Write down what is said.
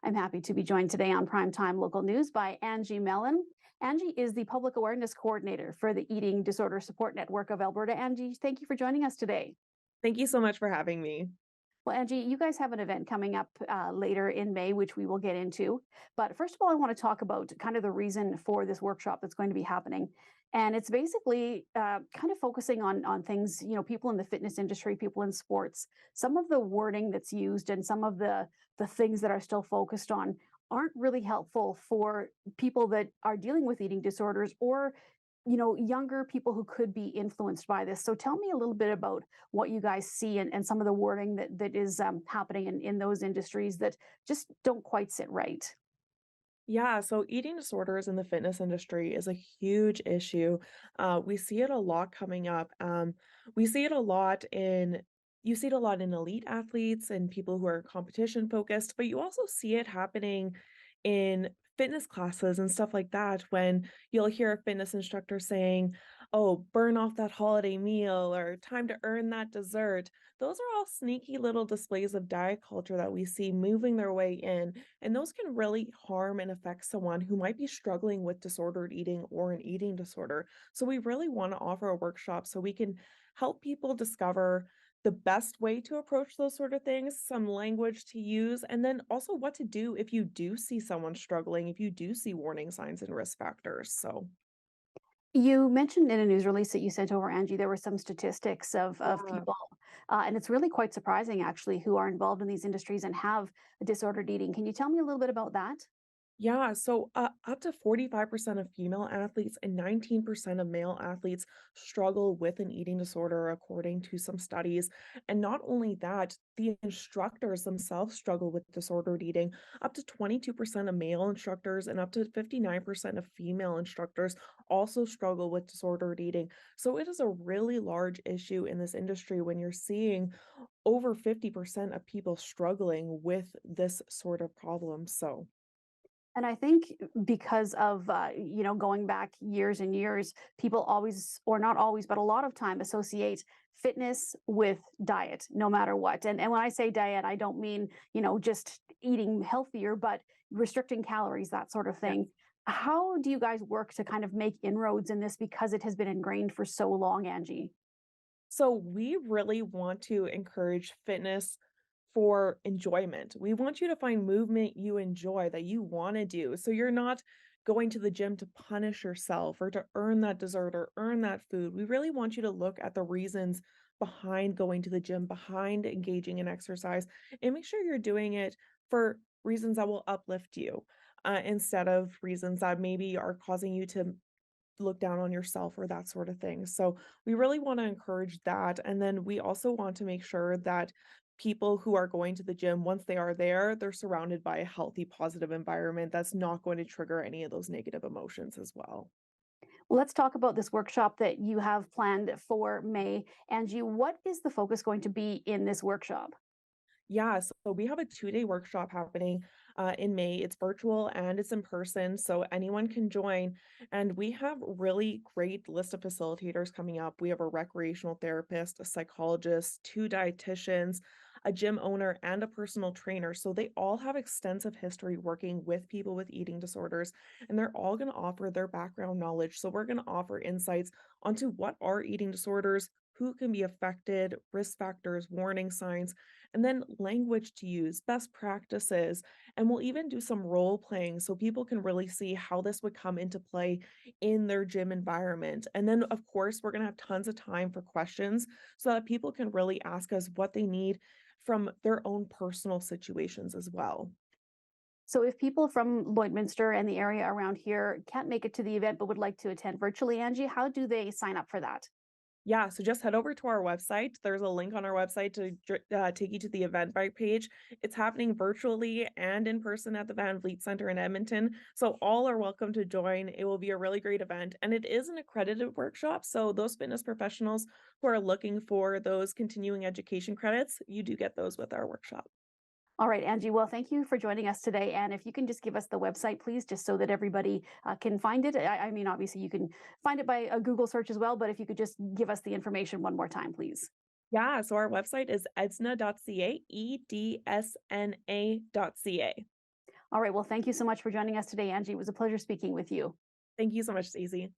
I'm happy to be joined today on Primetime Local News by Angie Mellon. Angie is the Public Awareness Coordinator for the Eating Disorder Support Network of Alberta. Angie, thank you for joining us today. Thank you so much for having me. Well, Angie, you guys have an event coming up later in May, which we will get into. But first of all, I want to talk about kind of the reason for this workshop that's going to be happening. And it's basically kind of focusing on things, people in the fitness industry, people in sports. Some of the wording that's used and some of the things that are still focused on aren't really helpful for people that are dealing with eating disorders or younger people who could be influenced by this. So tell me a little bit about what you guys see and some of the wording that is happening in those industries that just don't quite sit right. Yeah, so eating disorders in the fitness industry is a huge issue. We see it a lot coming up. We see it a lot in You see it a lot in elite athletes and people who are competition focused, but you also see it happening in fitness classes and stuff like that when you'll hear a fitness instructor saying, "Oh, burn off that holiday meal," or "time to earn that dessert." Those are all sneaky little displays of diet culture that we see moving their way in, and those can really harm and affect someone who might be struggling with disordered eating or an eating disorder. So we really want to offer a workshop so we can help people discover the best way to approach those sort of things, some language to use, and then also what to do if you do see someone struggling, if you do see warning signs and risk factors. So, You mentioned in a news release that you sent over, Angie, there were some statistics of yeah. people, and it's really quite surprising actually who are involved in these industries and have disordered eating. Can you tell me a little bit about that? Yeah, so up to 45% of female athletes and 19% of male athletes struggle with an eating disorder, according to some studies. And not only that, the instructors themselves struggle with disordered eating. Up to 22% of male instructors and up to 59% of female instructors also struggle with disordered eating. So it is a really large issue in this industry when you're seeing over 50% of people struggling with this sort of problem. So, And I think because of, going back years and years, people always, or not always, but a lot of time associate fitness with diet, no matter what. And when I say diet, I don't mean, just eating healthier, but restricting calories, that sort of yeah. thing. How do you guys work to kind of make inroads in this because it has been ingrained for so long, Angie? So we really want to encourage fitness for enjoyment. We want you to find movement you enjoy that you want to do. So you're not going to the gym to punish yourself or to earn that dessert or earn that food. We really want you to look at the reasons behind going to the gym, behind engaging in exercise, and make sure you're doing it for reasons that will uplift you, instead of reasons that maybe are causing you to look down on yourself or that sort of thing. So we really want to encourage that. And then we also want to make sure that people who are going to the gym, once they are there, they're surrounded by a healthy, positive environment that's not going to trigger any of those negative emotions as well. Well, let's talk about this workshop that you have planned for May. Angie, what is the focus going to be in this workshop? Yeah, so we have a 2-day workshop happening in May. It's virtual and it's in person, so anyone can join. And we have really great list of facilitators coming up. We have a recreational therapist, a psychologist, two dietitians, a gym owner, and a personal trainer. So they all have extensive history working with people with eating disorders, and they're all going to offer their background knowledge. So we're going to offer insights onto what are eating disorders, who can be affected, risk factors, warning signs, and then language to use, best practices, and we'll even do some role playing so people can really see how this would come into play in their gym environment. And then, of course, we're going to have tons of time for questions so that people can really ask us what they need from their own personal situations as well. So if people from Lloydminster and the area around here can't make it to the event but would like to attend virtually, Angie, how do they sign up for that? Yeah, so just head over to our website. There's a link on our website to take you to the Eventbrite page. It's happening virtually and in person at the Van Vliet Center in Edmonton. So all are welcome to join. It will be a really great event. And it is an accredited workshop. So those fitness professionals who are looking for those continuing education credits, you do get those with our workshop. All right, Angie. Well, thank you for joining us today. And if you can just give us the website, please, just so that everybody can find it. I mean, obviously, you can find it by a Google search as well, but if you could just give us the information one more time, please. Yeah, so our website is edsna.ca, edsna.ca. All right. Well, thank you so much for joining us today, Angie. It was a pleasure speaking with you. Thank you so much, Stacey.